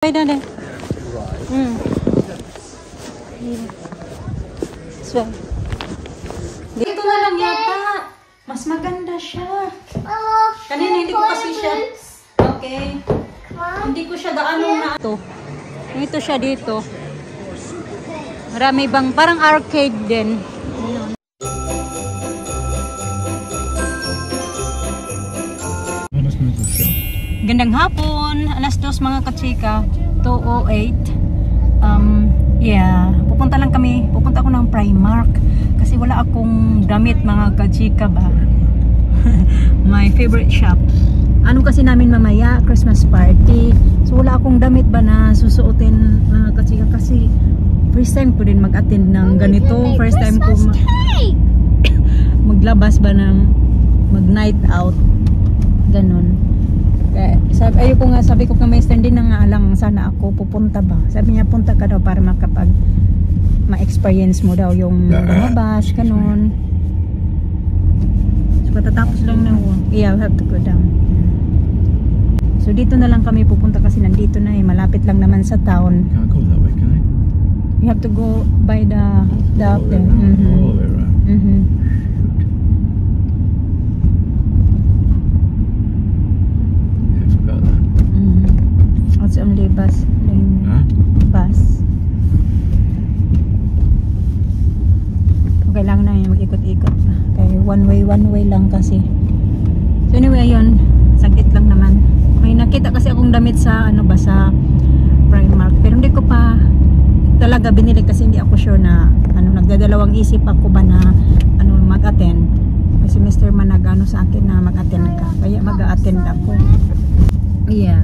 Ay, dali. So, dito na lang yata. Mas maganda siya. Kanina hindi ko kasi siya. Okay. Hindi ko siya daanong na. Ito siya dito. Marami bang parang arcade din. Gandang hapon. Alas 2 mga katsika. 2:08. Yeah. Pupunta ako ng Primark. Kasi wala akong damit mga katsika ba. My favorite shop. Ano kasi namin mamaya, Christmas party. So wala akong damit ba na susuotin mga katsika. Kasi first time ko din mag-attend ng ganito. First time ko maglabas ba ng mag-night out. Ganon. Sabi ko kay Master din na nga alang sana ako pupunta ba. Sabi niya punta ka daw para ma-experience mo daw yung lumabas, ganon. So katatapos lang na yeah, we have to go down. So dito na lang kami pupunta kasi nandito na malapit lang naman sa town. Can't go that way, can I? You have to go by the up there. It's only bus lane. Bus. Kailangan na yung mag-ikot-ikot. Kaya one way lang kasi. So anyway, ayun. Saglit lang naman. May nakita kasi akong damit sa sa Primark. Pero hindi ko pa talaga binili kasi hindi ako sure na nagdadalawang isip ako ba na mag-attend. Kasi Mr. Man nagano sa akin na mag-attend ka. Kaya mag-attend ako. Yeah.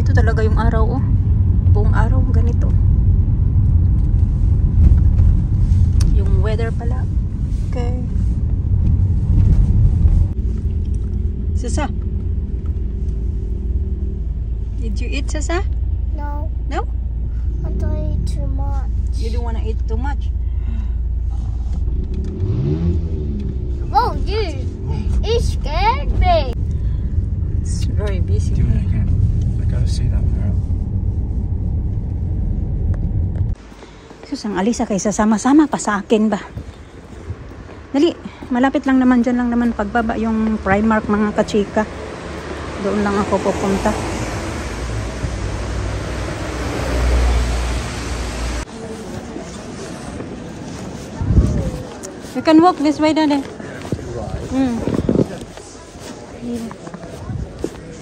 Ito talaga yung araw buong araw ganito yung weather pala. Okay, Sasa, did you eat, Sasa? No. No? I don't eat too much. You don't want to eat too much? Oh, dude, it scared me. It's very busy. Do it again. I gotta see that girl. Susang Alisa kaysa sama-sama pa sa akin ba? Dali, malapit lang naman, dyan lang naman pagbaba yung Primark mga kachika. Doon lang ako pupunta. You can walk this way, Daddy.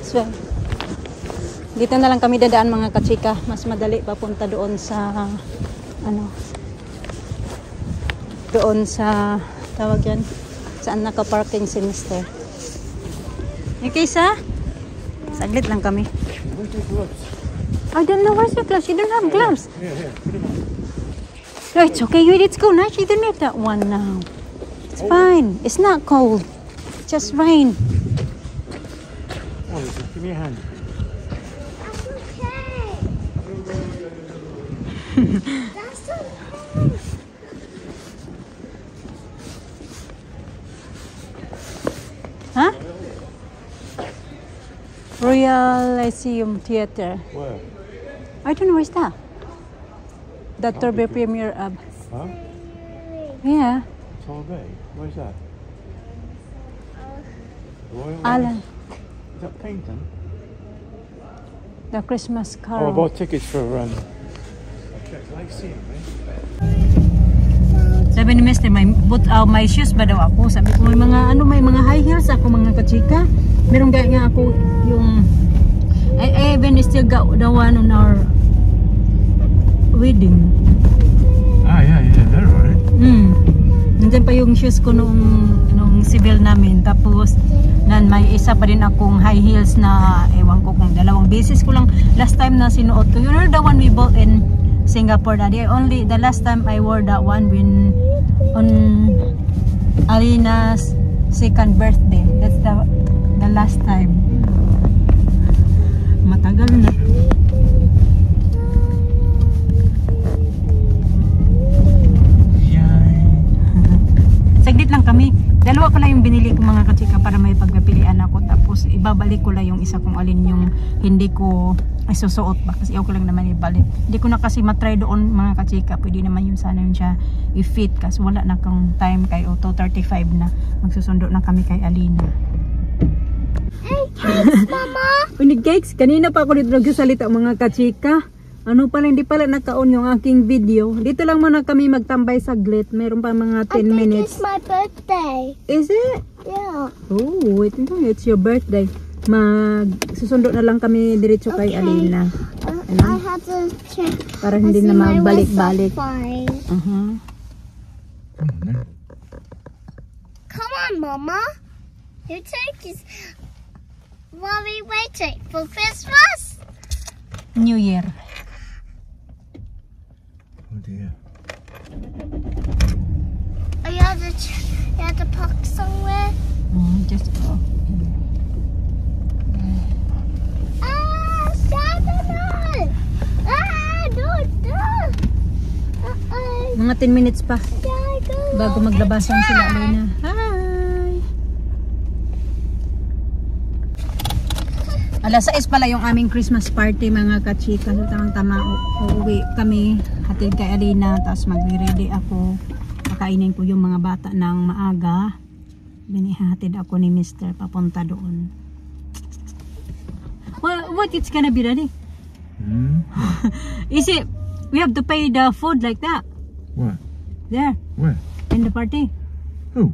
So, dito na lang kami dadaan mga kachika. Mas madali papunta doon sa doon sa tawag yan, saan naka-parking si Mister. Okay, sa? Saglit lang kami. I don't know where's your gloves. You don't have gloves. No, it's okay. It's cold. No, you don't need that one now. It's fine. It's not cold. It's just rain. Oh, give me a hand. That's okay. Huh? Royal Lyceum Theatre. Where? I don't know where's that. The Turbo Premier Ab. Huh? Yeah. Torbay? Where's that? Royal Alan. Is that Paynton? The Christmas Oh, I Carol. bought tickets for okay, Lyceum, eh? Sabi ni Mister, may shoes ba daw ako? Sabi ko, may mga high heels ako mga kachika. Meron kaya nga ako yung I even still got the one on our wedding. Yeah, they're alright. Nandiyan pa yung shoes ko nung civil namin. Tapos may isa pa din akong high heels na ewan ko kung dalawang beses ko lang last time na sinuot ko. You know the one we bought in Singapore, Daddy? The last time I wore that one when on Alina's second birthday. That's the last time. Matagal na. Saglit lang kami. Dalawa pala yung binili ko mga kachika para may pagpapilian ako. Tapos Tapos ibabalik ko lang yung isa kung alin yung hindi ko isusuot ba. Kasi okay lang naman ibalik. Hindi ko na kasi matry doon mga kachika. Pwede naman yung sana yun siya i-fit. Kasi wala na kang time kay 2:35 na. Magsusundo na kami kay Alina. Hey, cakes, Mama. Unig cakes, kanina pa ako dito nagsasalita mga kachika. Ano pala, hindi pala naka-on yung aking video. Dito lang muna kami magtambay saglit. Meron pa mga 10 I think minutes. it's my birthday. Is it? Yeah. Oh, wait lang. It's your birthday. Susundo na lang kami diretso kay Okay. Alina. I had to check. Para I hindi see na my magbalik-balik. whistle fine. Come on now. Come on, Mama. Your cake is. What are we waiting for Christmas? New Year. Oh dear. Oh, you have to park somewhere. Just go. Ah, Saturday! Ah, no. Mga 10 minutes pa bago maglabasan sila Alina. Hi! Alas 6 pala yung aming Christmas party mga kachika. So tamang-tama uuwi kami hatid kay Alina. Tapos magre-ready ako. Kakainin ko yung mga bata ng maaga. Binihatid ako ni Mr. papunta doon. What it's gonna be ready? Is it, we have to pay the food like that? What? There, Where? in the party? Who?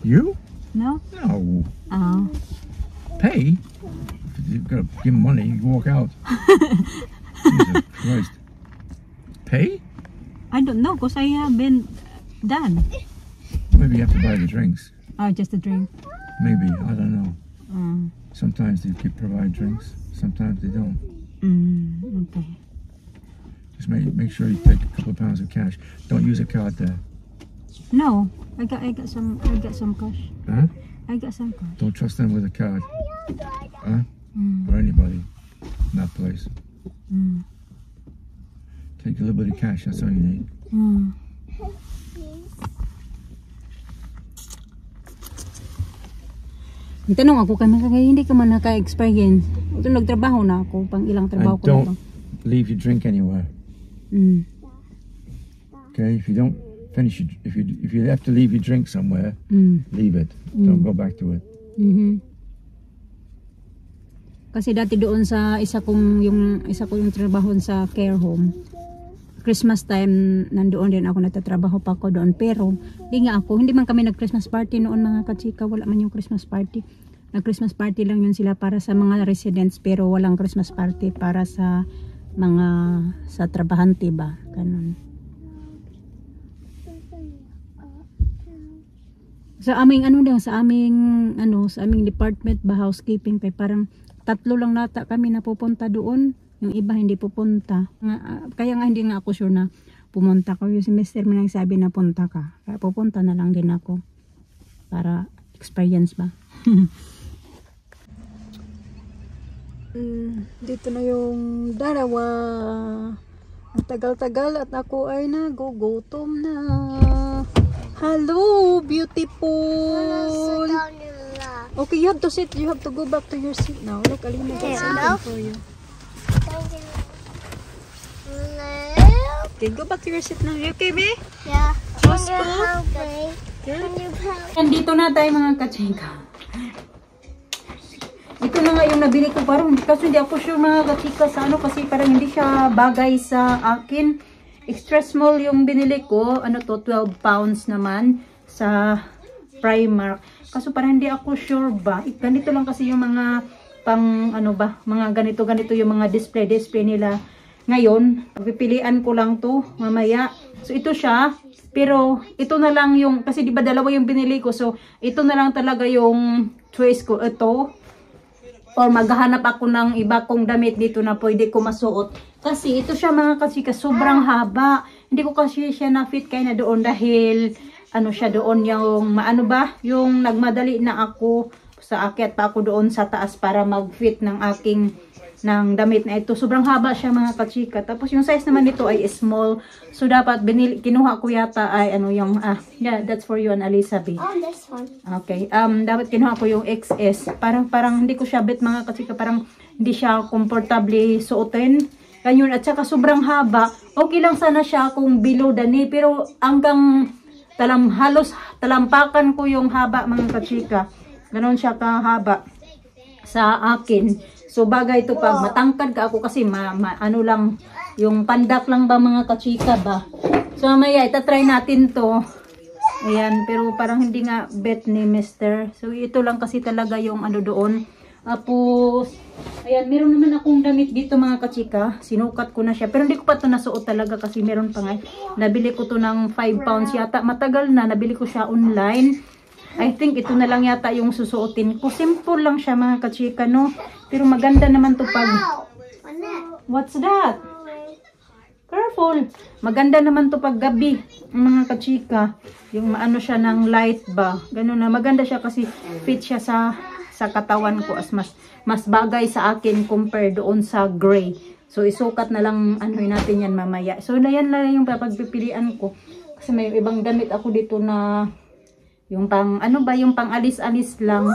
You? No? No. Oh. Pay? You've got to give 'em money. You walk out. Jesus Christ. Pay? I don't know because I haven't done. Maybe you have to buy the drinks. Oh, just a drink. Maybe. I don't know. Mm. Sometimes they provide drinks. Sometimes they don't. Okay. Just make sure you take a couple of pounds of cash. Don't use a card there. No, I got some cash. Huh? I got some cash. Don't trust them with a card. Huh? Mm. Or anybody in that place. Mm. Take a little bit of cash. That's all you need. Mm. Tanong ako kay hindi ka man naka-experience. Ito nagtrabaho na ako, pang ilang trabaho And ko na to. don't leave your drink anywhere. Mm. Okay? If you don't finish it, if you have to leave your drink somewhere, leave it. Don't go back to it. Kasi dati doon sa isa kong yung trabaho sa care home. Christmas time nandoon din ako, nagtatrabaho pa ako doon, pero hindi man kami nag-Christmas party noon mga kachika, wala man yung Christmas party. Nag-Christmas party lang yun sila para sa mga residents, pero walang Christmas party para sa mga sa trabahante ba, ganun. Sa aming sa aming department ba, housekeeping pa, parang 3 lang nata kami na pupunta doon. Yung iba hindi pupunta. Kaya nga hindi nga ako sure na pumunta ko. Yung si Mr. may nagsabi na punta ka. Kaya pupunta na lang din ako. Para experience ba. Dito na yung dalawa. Ang tagal-tagal at ako ay nagugutom na. Hello, beautiful. Okay, you have to sit. You have to go back to your seat now. Look, Alina got something for you. Okay, go back to your seat now. You okay, babe? Yeah. Just Can you go. help me? Can you help? Nandito na tayo mga kachika. Ito na nga yung nabili ko, parang kasi hindi ako sure mga kachika sa kasi parang hindi siya bagay sa akin. Extra small yung binili ko, 12 pounds naman sa Primark. Kaso parang hindi ako sure ba. Ganito lang kasi yung mga pang mga ganito yung mga display nila. Ngayon, pipilian ko lang to mamaya. So ito siya, pero ito na lang yung, kasi di ba dalawa yung binili ko, so ito na lang talaga yung choice ko, ito. Or maghahanap ako ng iba kong damit dito na pwede ko masuot. Kasi ito siya mga kasika, sobrang haba. Hindi ko kasi siya na-fit kaya na doon dahil siya doon yung yung nagmadali na ako sa akyat pa ako doon sa taas para mag-fit ng aking ng damit na ito. Sobrang haba siya mga kachika. Tapos yung size naman nito ay small. So dapat kinuha ko yata ay ano yung yeah, that's for you and Elizabeth. Oh, this one. Okay. Dapat kinuha ko yung XS. Parang hindi ko siya bet mga kachika. Parang hindi siya comfortably suotin. Ganyan. At saka sobrang haba. Okay lang sana siya kung below the knee. Pero hanggang halos talampakan ko yung haba mga kachika. Ganon siya kahaba sa akin. So bagay ito pag matangkad ka ako kasi ano lang yung pandak lang ba mga kachika ba. So mamaya itatry natin to. Ayan, pero parang hindi nga bet ni Mr. So ito lang kasi talaga yung ano doon. Tapos ayan, meron naman akong damit dito mga kachika. Sinukat ko na siya. Pero hindi ko pa ito nasuot talaga kasi meron pa nga. Nabili ko to ng 5 pounds yata. Matagal na, nabili ko siya online. I think ito na lang yata yung susuotin ko. Simple lang siya mga kachika, no? Pero maganda naman to pag... What's that? Careful. Maganda naman to pag gabi, mga kachika. Yung ano siya ng light ba. Ganun na. Maganda siya kasi fit siya sa katawan ko as mas bagay sa akin compare doon sa gray. So isukat na lang natin yan mamaya. So yan lang yung pagpipilian ko. Kasi may ibang damit ako dito na yung pang yung pang alis-alis lang.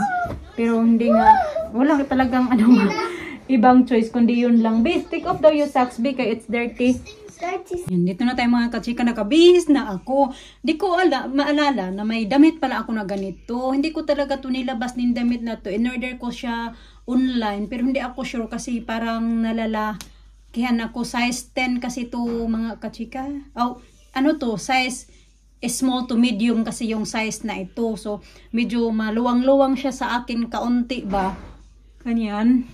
Pero hindi nga wala talagang ibang choice kundi yun lang. Babe, take off daw yung socks because it's dirty. Yan, dito na tayo mga kachika, nakabihis na ako. Hindi ko maalala na may damit pala ako na ganito. Hindi ko talaga to nilabas ng damit na to. In-order ko siya online pero hindi ako sure kasi parang nalalakihan ako. Size 10 kasi to mga kachika. Oh, size small to medium kasi yung size na ito. So, medyo maluwang-luwang siya sa akin kaunti ba. Kanyan.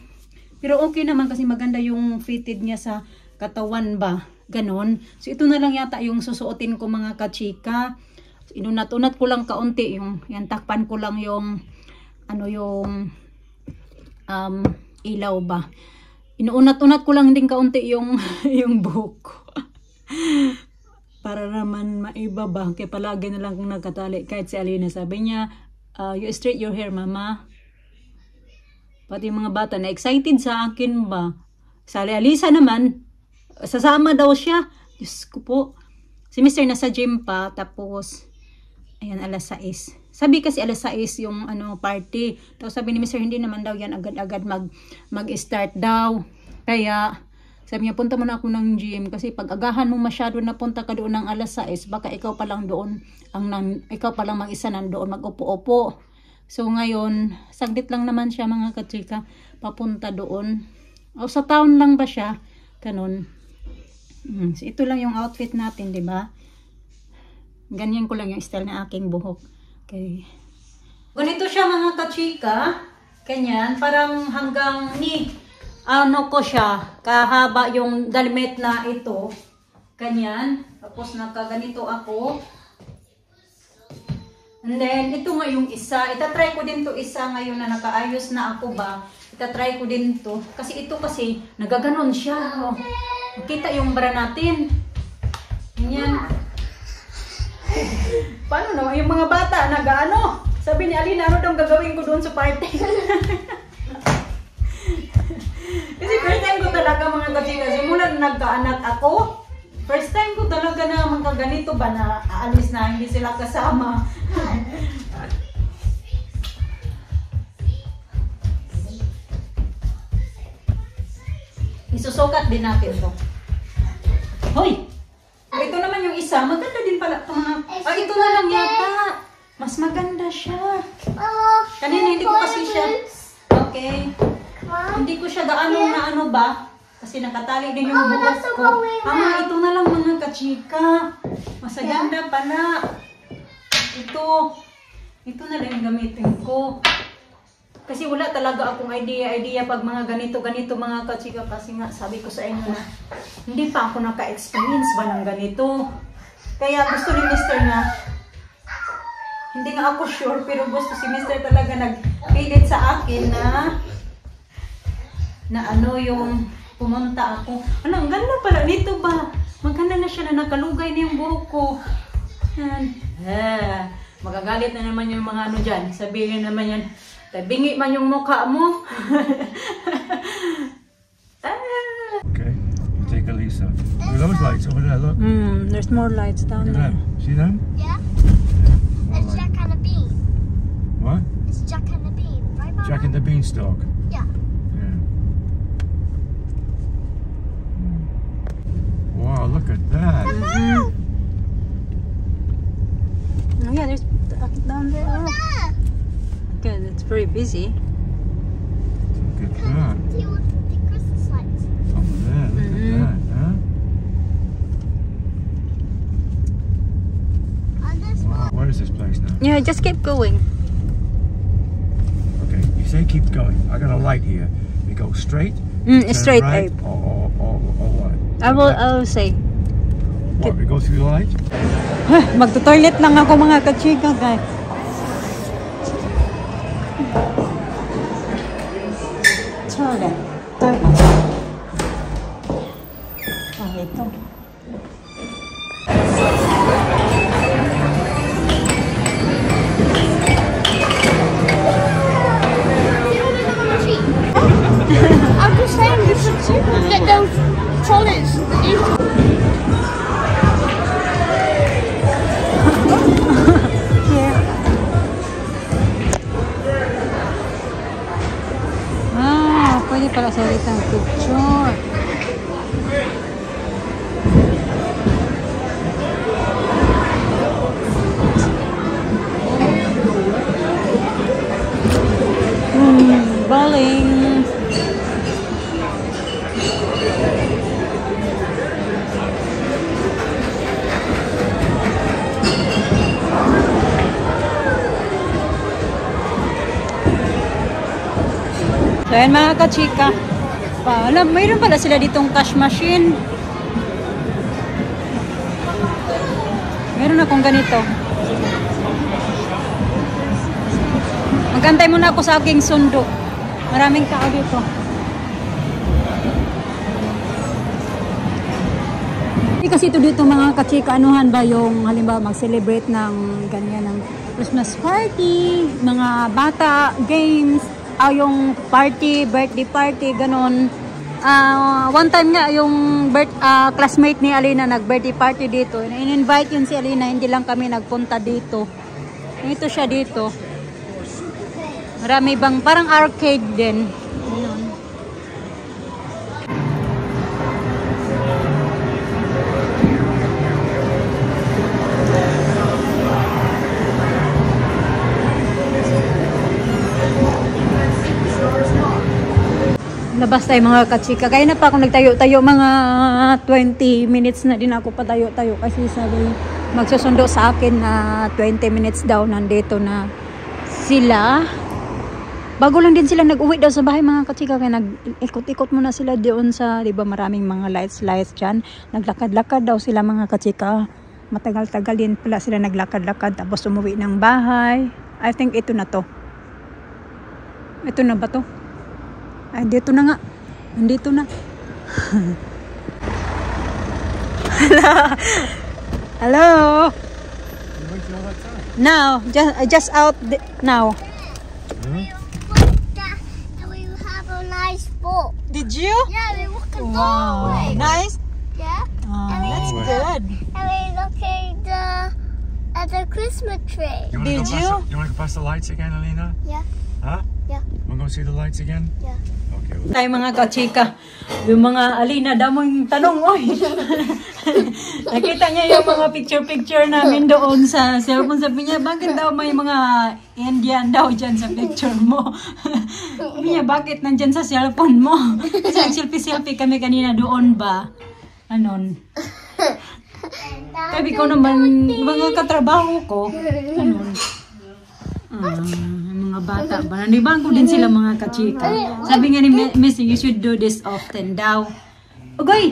Pero okay naman kasi maganda yung fitted niya sa katawan ba. Ganon. So, ito na lang yata yung susuotin ko mga kachika. So, inunat-unat ko lang kaunti. Yan, takpan ko lang yung ilaw ba. Inuunat-unat ko lang din kaunti yung buhok ko. Para naman maiba ba. Kaya palagi na lang kung nagkatali. Kahit si Alina sabi niya, you straight your hair mama. Pati yung mga bata na excited sa akin ba. Sa Alisa naman, sasama daw siya. Diyos ko po. Si Mr. nasa gym pa. Tapos, ayan, alas 6. Sabi kasi alas 6 yung party. Tapos sabi ni Mr. hindi naman daw yan agad-agad mag-start daw. Kaya, sabi niya, punta mo na ako ng gym. Kasi pag agahan mo masyado na punta ka doon ng alas 6, baka ikaw pa lang doon, ikaw pa lang mag-isa nandoon, mag-upo-upo. So ngayon, saglit lang naman siya mga kachika, papunta doon. O sa town lang ba siya? Ganun. So ito lang yung outfit natin, di ba? Ganyan ko lang yung style na aking buhok. Okay. Ganito siya mga kachika. Ganyan, parang hanggang ni ko siya, kahaba yung damit na ito. Ganyan. Tapos nakaganito ako. And then, ito nga yung isa. Itatry ko din to isa ngayon na nakaayos na ako ba. Itatry ko din to. Kasi ito kasi, nagaganon siya. Oh. Kita yung bra natin. Ganyan. Paano naman? Yung mga bata, nag-ano? Sabi ni Alina, ano daw gagawin ko doon sa party? Kasi first time ko talaga mga kachika, simula na nagkaanak ako, first time ko talaga na magkaganito ba na aalis na hindi sila kasama. Isusukat din natin to. Hoy! Ito naman yung isa, maganda din pala ito mga... ito na lang yata. Mas maganda siya. Kanina hindi ko kasi siya... Okay. Hindi ko siya gaano na ba? Kasi nakatali din yung buhok ko. Ito na lang mga kachika. Masaganda pala. Ito na lang yung gamitin ko. Kasi wala talaga akong idea pag mga ganito mga kachika. Kasi nga sabi ko sa inyo na hindi pa ako naka-experience ba ng ganito. Kaya gusto ni Mr. na hindi nga ako sure pero gusto si Mr. talaga nagpilit sa akin na yung pumunta ako. Ang ganda pala nito ba? Maganda na siya na nakalugay na yung buhok ko. Magagalit na naman yung mga dyan. Sabihin naman yan, bingi man yung mukha mo. more lights down Look at there. them. See them? Yeah. It's Jack and the Bean. What? It's Jack and the Bean, right, Mama? Jack and the Beanstalk. Yeah. Yeah. Wow, look at that. Oh yeah, there's down there. Oh. There. Okay, it's very busy. Look at that. See all the Christmas lights. Over there, look at that, huh? And there's Wow, where is this place now? Yeah, just keep going. Okay, you say keep going. I got a light here. We go straight, turn Straight, right, Abe. or what? I'll say. What, we go through the light? Magto-toilet lang ako mga kachika, guys. Toilet. Ito. I'm just saying you should get those toilets. Pwede pala sa litang picture. Bowling. So yan mga kachika, mayroon pala sila ditong cash machine. Meron akong ganito. Magantay muna ako sa aking sundo. Maraming tao dito. Hindi kasi ito dito mga kachika, anuhan ba yung halimbawa mag-celebrate ng ganyan ng Christmas party, mga bata, games, yung party, birthday party, ganon. One time nga yung classmate ni Alina nag-birthday party dito. In-invite yun si Alina, hindi lang kami nagpunta dito. Ito siya dito. Marami bang, parang arcade din. Ayan. Labas tayo mga kachika. Kaya na pa ako nagtayo-tayo mga 20 minutes na din ako patayo-tayo kasi sabi magsusundo sa akin na 20 minutes daw nandito na sila. Bago lang din sila nag-uwi daw sa bahay mga kachika kaya nag-ikot-ikot muna sila doon sa, di ba maraming mga lights dyan. Naglakad-lakad daw sila mga kachika. Matagal-tagal din pala sila naglakad-lakad tapos umuwi ng bahay. I think ito na to. Ito na ba to? Ay, dito na nga. Andito na. Hello. Now, just out now. And we have a nice boat. Did you? Yeah, we walk the Wow. doorway. Nice. Yeah. That's good. And we look at the Christmas tree. Did you? You want to go past the lights again, Alina? Yeah. Huh? Yeah. Want to go see the lights again? Yeah. Okay. Tayo mga kachika, yung mga Alina, daming tanong, oy. Nakita niya yung mga picture namin doon sa cellphone. Sabi niya, bakit daw may mga Indian daw dyan sa picture mo? Sabi niya, bakit nandyan sa cellphone mo? Kasi selfie kami kanina doon ba? Anon. Sabi ko naman, mga katrabaho ko, anon. Mga bata ba? Nanibangko din sila mga kachika. Sabi nga ni Missy, you should do this often daw. Ugoy!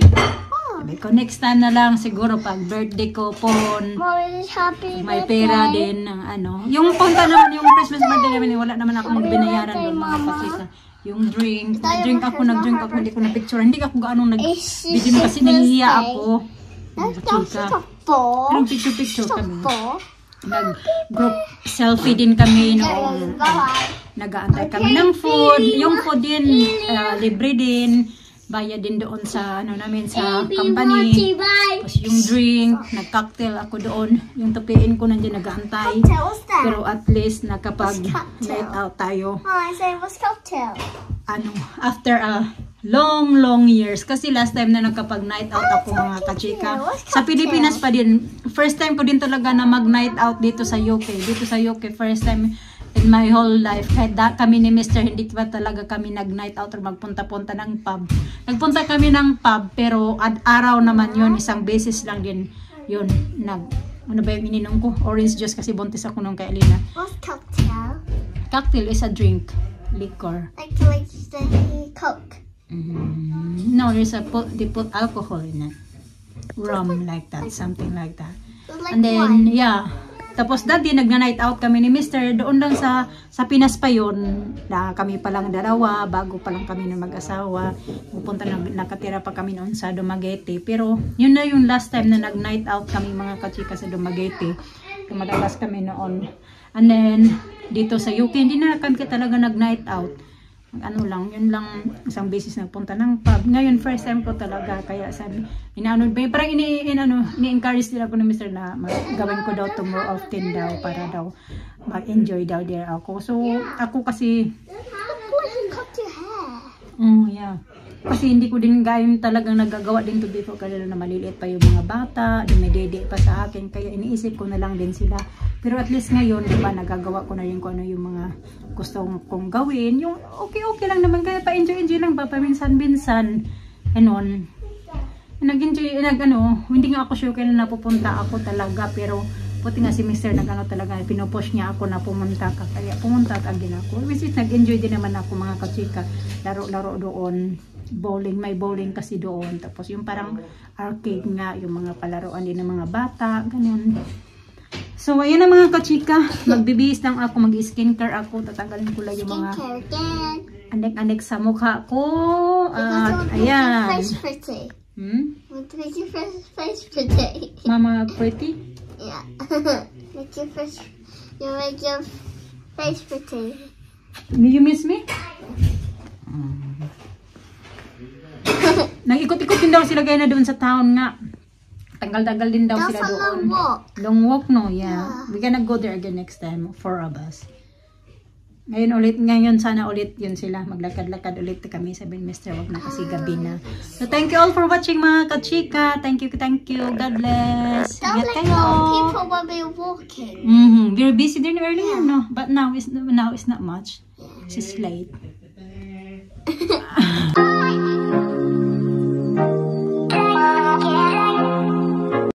Sabi ko, next time na lang siguro pag birthday ko pon. Mommy, happy May pera din ng ano. Yung punta naman, yung Christmas birthday namin, wala naman akong binayaran doon mga kachika. Yung drink, nag-drink ako, hindi ko na-picture. Hindi ako gaano nag-bidim kasi nahihiya ako. Mga kachika. Pero picture kami. Nag-group selfie din kami noong nag-aantay kami ng food. Yung food din, libre din. bayad din doon sa ano namin sa Baby, company. right? Tapos yung drink, nag-cocktail ako doon. Yung tupiin ko nandiyan nag-aantay. Cocktail, what's that? Pero at least nakapag What's cocktail? night out tayo. Oh, I say, what's cocktail? Ano, after a long years. Kasi last time na nakapag night out ako mga kachika. Sa Pilipinas pa din. First time ko din talaga na mag night out dito sa UK. Dito sa UK, first time in my whole life. Kahit kami ni Mr. hindi pa talaga kami nag night out or magpunta-punta ng pub. Nagpunta kami ng pub pero araw naman yun. Isang beses lang din yun. Ano ba yung ininom ko? Orange juice kasi buntis ako nung kay Alina. What's cocktail? Cocktail is a drink. Liquor. Like the Coke. No, they put alcohol in it. Rum like that, something like that. Like And then, wine. yeah. Tapos dati nag-night out kami ni Mr. Doon lang sa Pinas pa yun. Na kami pa lang dalawa, bago pa lang kami na mag-asawa. Pupunta nakatira pa kami noon sa Dumaguete. Pero yun na yung last time na nag-night out kami mga kachika sa Dumaguete. Madalas kami noon. And then, dito sa UK, hindi na kami talaga nag-night out. Ano lang, yun lang, isang beses nagpunta ng pub. Ngayon, first time ko talaga, kaya sabi, parang ini-encourage nila ako ng Mr. na gawin ko daw to more often daw, para daw mag-enjoy daw there ako. So, ako kasi, Cut your hair. yeah. Kasi hindi ko din gayon talagang nagagawa din to before kasi na maliliit pa yung mga bata, dumidede pa sa akin, kaya iniisip ko na lang din sila. Pero at least ngayon, diba, nagagawa ko na rin kung ano yung mga gusto kong gawin. Yung okay lang naman, kaya pa-enjoy lang pa, paminsan-minsan, ganon. Nag-enjoy, hindi nga ako sure kailan napupunta ako talaga, pero puti nga si Mr. talaga, pinupush niya ako na pumunta ka, kaya pumunta din ako. Which is, nag-enjoy din naman ako mga kachika, laro-laro doon, bowling, may bowling kasi doon, tapos yung parang arcade nga, yung mga palaruan din ng mga bata, ganun. So, ayun na mga kachika, magbibihis lang ako, mag-skincare ako, tatanggalin ko lang yung mga Skincare again. anek-anek sa mukha ko, at ayan. Face pretty. Want to make your face pretty. Mama pretty? Yeah. Make your face pretty. You miss me? Nag-ikot-ikot din daw sila gaya na doon sa town nga. Tagal-tagal din daw That's sila a doon. long walk. Long walk, no? Yeah. We're gonna go there again next time. 4 of us. Ngayon sana ulit yun sila. Maglakad-lakad ulit kami. Sabi ni Mr. Wag na kasi gabi na. So, thank you all for watching mga kachika. Thank you. God bless. That was Ingat like a kayo. lot of people when we were walking. Very busy din earlier, no? But now it's not much. It's late.